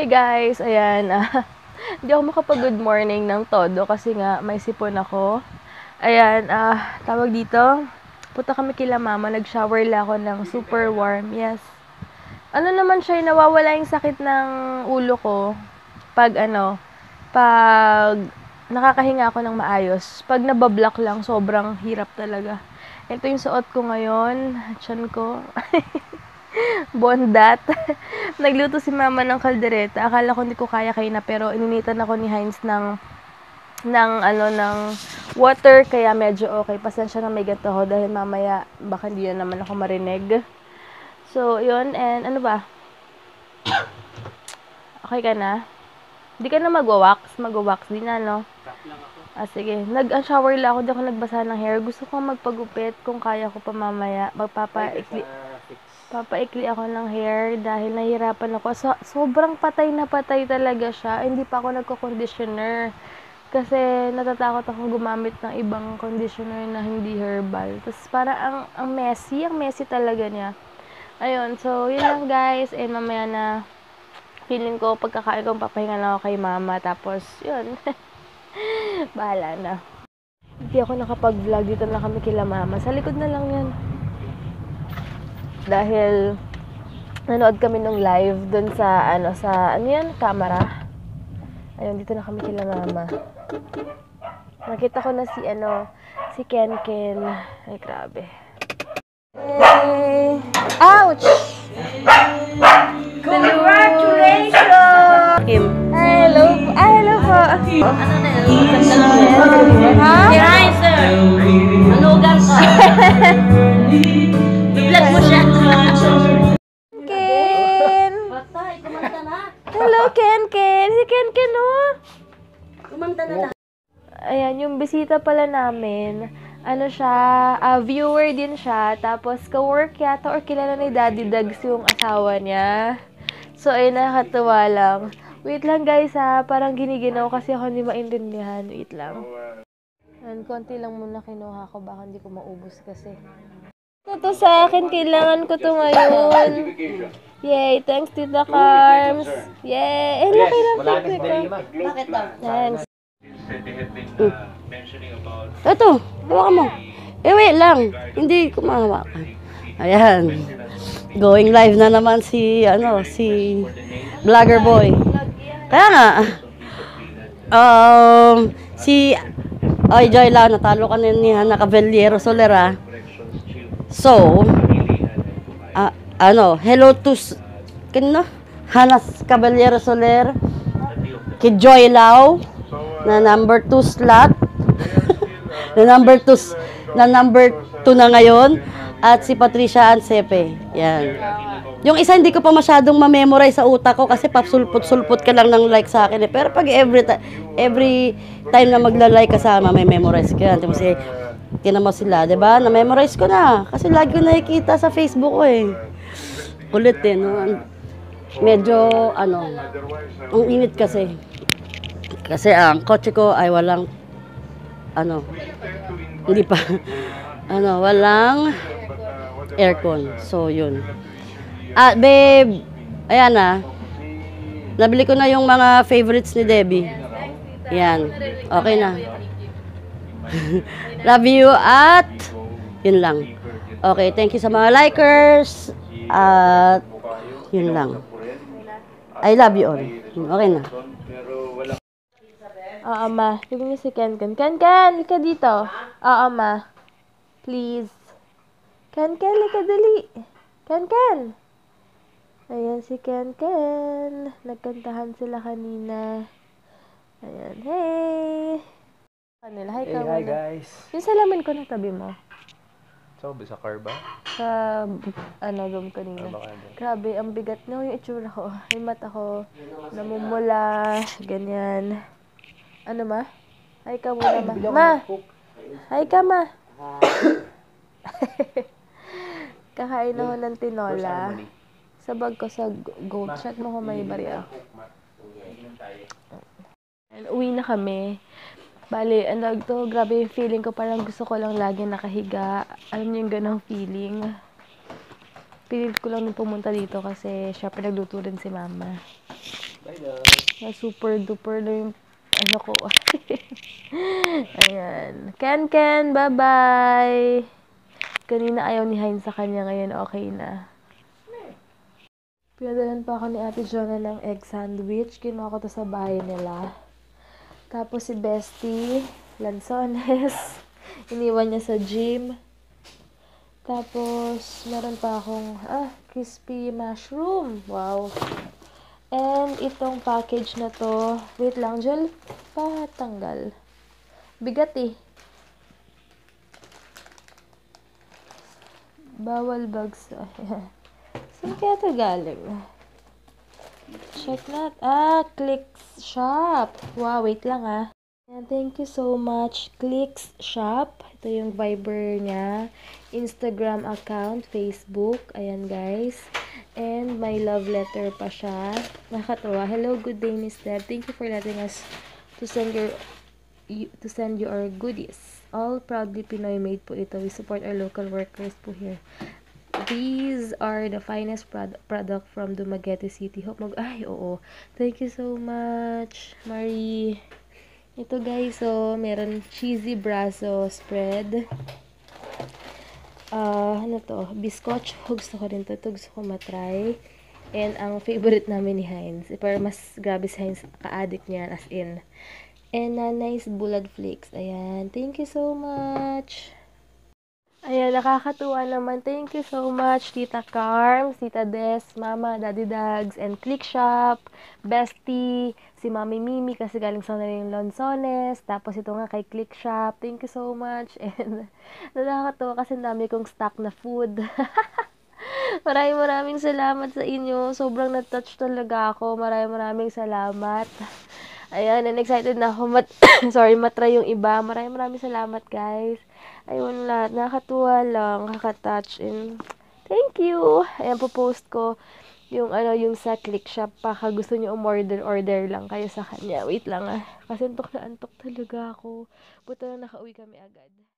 Hi guys, ayan, hindi ako makapag-good morning ng todo kasi nga may sipon ako. Ayan, tawag dito, punta kami kila mama, nag-shower lang ako ng super warm, yes. Ano naman siya, nawawala yung sakit ng ulo ko pag pag nakakahinga ako ng maayos. Pag nabablock lang, sobrang hirap talaga. Ito yung suot ko ngayon, tiyan ko. Bondat. Nagluto si mama ng kaldereta. Akala ko hindi ko kaya kain na, pero ininitan ako ni Heinz ng water, kaya medyo okay. Pasensya na may ganito ako dahil mamaya baka hindi na naman ako marinig. So, yun. And ano ba? Okay ka na? Hindi ka na magwa-wax? Magwa-wax din na, no? Sige. Nag-shower lang ako. Di ako nagbasa ng hair. Gusto ko magpagupit kung kaya ko pa mamaya. Papaikli ako ng hair dahil nahihirapan ako. Sobrang patay na patay talaga siya. Hindi pa ako nagko-conditioner. Kasi natatakot akong gumamit ng ibang conditioner na hindi herbal. Tapos parang ang messy talaga niya. Ayun, so yun lang guys. And mamaya na feeling ko pagkakain ko papahinga lang ako kay mama. Tapos yun. Bahala na. Hindi ako nakapag-vlog. Dito na kami kila mama. Sa likod na lang yan. Dahil nanood kami nung live dun sa camera. Ayun, dito na kami kila mama. Nakita ko na si Ken Ken. Ay, grabe. Hey! Ouch! Congratulations! Kim. Hello po. Ano na yun? Ha? Hi, sir! Manugan ka. I-vlog mo siya. Ken! Patay, kumanta na. Hello, Ken Ken! Si Ken Ken, oh! Kumanta na lahat. Ayan, yung bisita pala namin, viewer din siya, tapos ka-work yata or kilala ni Daddy Dags yung asawa niya. So, ay nakakatuwa lang. Wait lang guys parang giniginaw kasi ako hindi maintindihan. Wait lang. And konti lang muna kinuha ko, baka hindi ko maubos kasi. Ito sa akin, kailangan ko to ngayon. Yay, thanks Tita Carms. Yay, laki ng picnic ko. Bakit daw? Thanks. Ito, hawakan mo. Wait lang. Hindi ko mahawakan. Ayan. Going live na naman si Vlogger Boy. Kaya nga, Joy Lau, natalo ka ni Hana Caballero Solera. So, hello to, Hana Caballero Soler, kay Joy Lau, na number 2 slot, na number 2 na ngayon, at si Patricia Ansepe. Yan. Yung isa hindi ko pa masyadong ma-memorize sa utak ko kasi papsulpot-sulpot ka lang ng like sa akin. Pero pag every time na magla-like ka sa may memorize ka yan. Tinan mo sila, diba? Na-memorize ko na. Kasi lagi ko nakikita sa Facebook ko eh. Kulit eh, no? Medyo, ang init kasi. Kasi ang kotse ko ay walang, walang aircon. So, yun. Babe, ayan nabili ko na yung mga favorites ni Debbie. Yan. Okay na. Love you at yun lang. Okay, thank you sa mga likers. At yun lang. I love you all. Okay na. Ma. Tignan niyo si Ken Ken. Ken Ken, lika dito. Ma. Please. Ken Ken, lika dali. Ken Ken. Ayan si Ken Ken. Nagkantahan sila kanina. Ayan. Hey! Kanila. Hi, ka muna. Hi guys. Yung salamin ko na tabi mo. Sa car ba? Sa, room kanina. Grabe, ang bigat no, yung itsura ko. Yung mata ko, namumula, ganyan. Ano ma? Hi ka muna ma. Ma! Hi ka ma! Kakain ako ng tinola. Sa bag ko sa gold. Check mo kung may bariya. And uwi na kami. Bale, grabe yung feeling ko. Parang gusto ko lang lagi nakahiga. Alam niyo yung ganong feeling. Pilit ko lang pumunta dito kasi syempre nagluto rin si mama. Bye, love. Na super duper na yung ano ko. Ayan. Ken, bye-bye! Kanina ayaw ni Hein sa kanya, ngayon okay na. Pinadalan pa ako ni Ate Jonah ng egg sandwich. Kinuha ko to sa bahay nila. Tapos si Bestie, lansones. Iniwan niya sa gym. Tapos, meron pa akong, crispy mushroom. Wow. And itong package na to, wait lang, gel patanggal. Bigat eh. Bawal bags. Saan kaya ito galing? Check nat. Clicks Shop. Wow, wait lang And thank you so much, Clicks Shop. Ito yung Viber niya. Instagram account, Facebook. Ayan, guys. And may love letter pa siya. Nakakatawa. Hello, good day, Miss Deb. Thank you for letting us to send you our goodies. All proudly Pinoy made po ito. We support our local workers po here. These are the finest product from Dumaguete City. Hope oo. Thank you so much, Marie. Ito guys, so meron cheesy braso spread. Ano to? Biscocho. Gusto ko rin to. Ito gusto ko matry. And ang favorite namin ni Heinz. Pero mas grabe si Heinz. Ka-addict niya as in. And nice bulad flakes. Ayan. Thank you so much. Ayan, nakakatuwa naman. Thank you so much, Tita Carms, Tita Des, Mama, Daddy Dags, and Click Shop, Bestie, si Mami Mimi kasi galing sa nila yung Lonsones, tapos ito nga kay Click Shop. Thank you so much. And nakakatuwa kasi dami kong stock na food. Maraming salamat sa inyo. Sobrang na-touch talaga ako. Maraming salamat. Ayan, and excited na ako matry yung iba. Maraming salamat, guys. Ayun lahat. Nakakatuwa lang. Nakaka-touch. And thank you. Ayan, po-post ko yung sa Click Shop. Baka gusto nyo order lang kayo sa kanya. Wait lang Kasi antok na antok talaga ako. Buta na nakauwi kami agad.